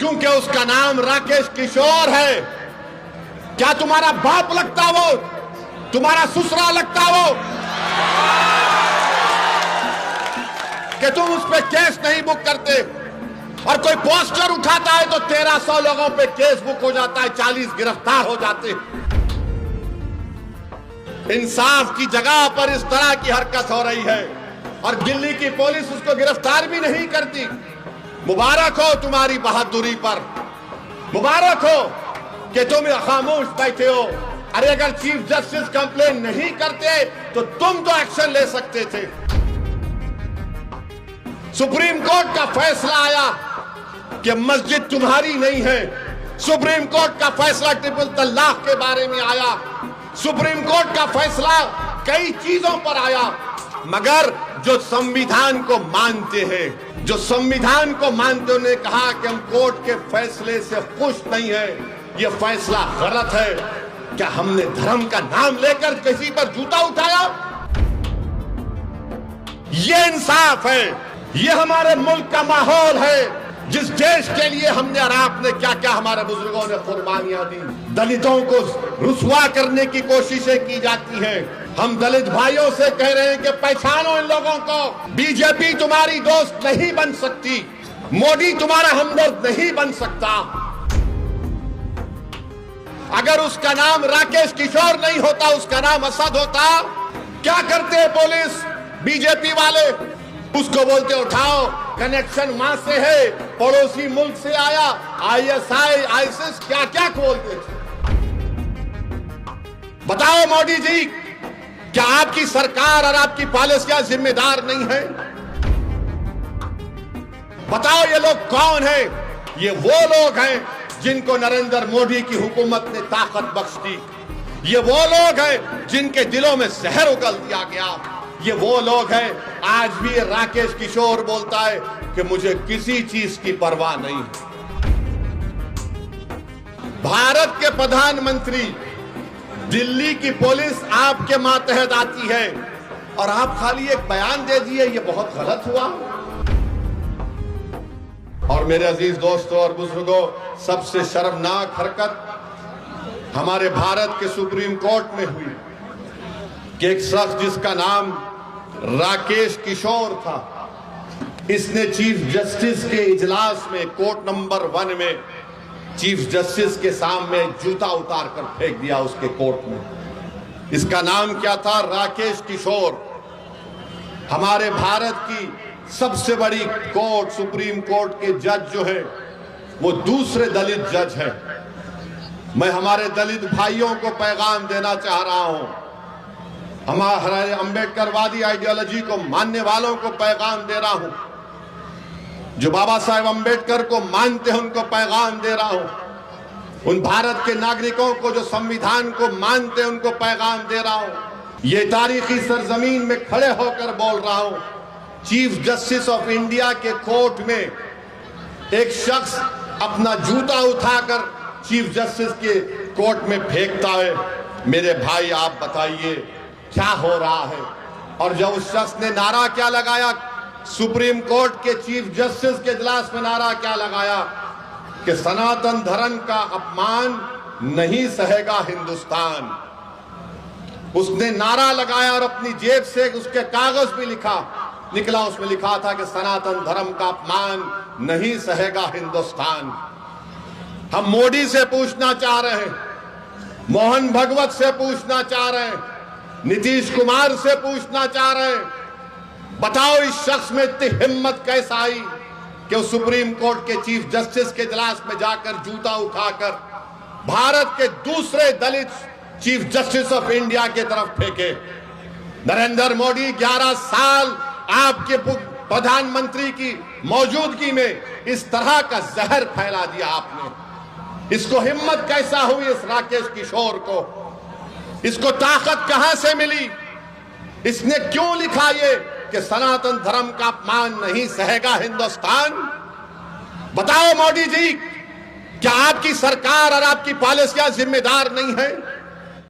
चूंकि उसका नाम राकेश किशोर है। क्या तुम्हारा बाप लगता वो? तुम्हारा ससुरा लगता वो कि तुम उस पे केस नहीं बुक करते? और कोई पोस्टर उठाता है तो 1300 लोगों पे केस बुक हो जाता है, 40 गिरफ्तार हो जाते। इंसाफ की जगह पर इस तरह की हरकत हो रही है और दिल्ली की पुलिस उसको गिरफ्तार भी नहीं करती। मुबारक हो तुम्हारी बहादुरी पर, मुबारक हो कि तुम खामोश बैठे हो। अरे अगर चीफ जस्टिस कंप्लेन नहीं करते तो तुम तो एक्शन ले सकते थे। सुप्रीम कोर्ट का फैसला आया कि मस्जिद तुम्हारी नहीं है। सुप्रीम कोर्ट का फैसला ट्रिपल तलाक के बारे में आया। सुप्रीम कोर्ट का फैसला कई चीजों पर आया, मगर जो संविधान को मानते हैं, जो संविधान को मानते उन्होंने कहा कि हम कोर्ट के फैसले से खुश नहीं है, यह फैसला गलत है। क्या हमने धर्म का नाम लेकर किसी पर जूता उठाया? यह इंसाफ है, यह हमारे मुल्क का माहौल है जिस देश के लिए हमने और आपने क्या क्या हमारे बुजुर्गों ने कुर्बानियां दी। दलितों को रुसवा करने की कोशिशें की जाती हैं। हम दलित भाइयों से कह रहे हैं कि पहचानो इन लोगों को। बीजेपी तुम्हारी दोस्त नहीं बन सकती, मोदी तुम्हारा हमदर्द नहीं बन सकता। अगर उसका नाम राकेश किशोर नहीं होता, उसका नाम असद होता, क्या करते पुलिस बीजेपी वाले? उसको बोलते उठाओ, कनेक्शन वहां से है, पड़ोसी मुल्क से आया, आईएसआई आईसिस क्या क्या खोलते थे। बताओ मोदी जी, क्या आपकी सरकार और आपकी पॉलिसियां जिम्मेदार नहीं है? बताओ ये लोग कौन है? ये वो लोग हैं जिनको नरेंद्र मोदी की हुकूमत ने ताकत बख्श दी। ये वो लोग हैं जिनके दिलों में जहर उगल दिया गया। ये वो लोग हैं, आज भी राकेश किशोर बोलता है कि मुझे किसी चीज की परवाह नहीं। भारत के प्रधानमंत्री, दिल्ली की पुलिस आपके मातहत आती है और आप खाली एक बयान दे दिए, ये बहुत गलत हुआ। और मेरे अजीज दोस्तों और बुजुर्गों, सबसे शर्मनाक हरकत हमारे भारत के सुप्रीम कोर्ट में हुई कि एक शख्स जिसका नाम राकेश किशोर था, इसने चीफ जस्टिस के इजलास में कोर्ट नंबर 1 में चीफ जस्टिस के सामने जूता उतार कर फेंक दिया उसके कोर्ट में। इसका नाम क्या था? राकेश किशोर। हमारे भारत की सबसे बड़ी कोर्ट, सुप्रीम कोर्ट के जज जो है वो दूसरे दलित जज है। मैं हमारे दलित भाइयों को पैगाम देना चाह रहा हूं, हमारे अंबेडकरवादी आइडियोलॉजी को मानने वालों को पैगाम दे रहा हूं, जो बाबा साहेब अंबेडकर को मानते हैं उनको पैगाम दे रहा हूं, उन भारत के नागरिकों को जो संविधान को मानते हैं उनको पैगाम दे रहा हूं। ये तारीखी सरजमीन में खड़े होकर बोल रहा हूं, चीफ जस्टिस ऑफ इंडिया के कोर्ट में एक शख्स अपना जूता उठाकर चीफ जस्टिस के कोर्ट में फेंकता है। मेरे भाई आप बताइए क्या हो रहा है? और जब उस शख्स ने नारा क्या लगाया, सुप्रीम कोर्ट के चीफ जस्टिस के इजलास में नारा क्या लगाया कि सनातन धर्म का अपमान नहीं सहेगा हिंदुस्तान। उसने नारा लगाया और अपनी जेब से उसके कागज भी निकला, उसमें लिखा था कि सनातन धर्म का अपमान नहीं सहेगा हिंदुस्तान। हम मोदी से पूछना चाह रहे हैं, मोहन भगवत से पूछना चाह रहे हैं, नीतीश कुमार से पूछना चाह रहे हैं, बताओ इस शख्स में इतनी हिम्मत कैसा आई कि वो सुप्रीम कोर्ट के चीफ जस्टिस के इजलास में जाकर जूता उठाकर भारत के दूसरे दलित चीफ जस्टिस ऑफ इंडिया की तरफ फेंके। नरेंद्र मोदी 11 साल आपके प्रधानमंत्री की मौजूदगी में इस तरह का जहर फैला दिया आपने। इसको हिम्मत कैसा हुई इस राकेश किशोर को? इसको ताकत कहां से मिली? इसने क्यों लिखा ये कि सनातन धर्म का अपमान नहीं सहेगा हिंदुस्तान? बताओ मोदी जी, क्या आपकी सरकार और आपकी पॉलिसियां जिम्मेदार नहीं है?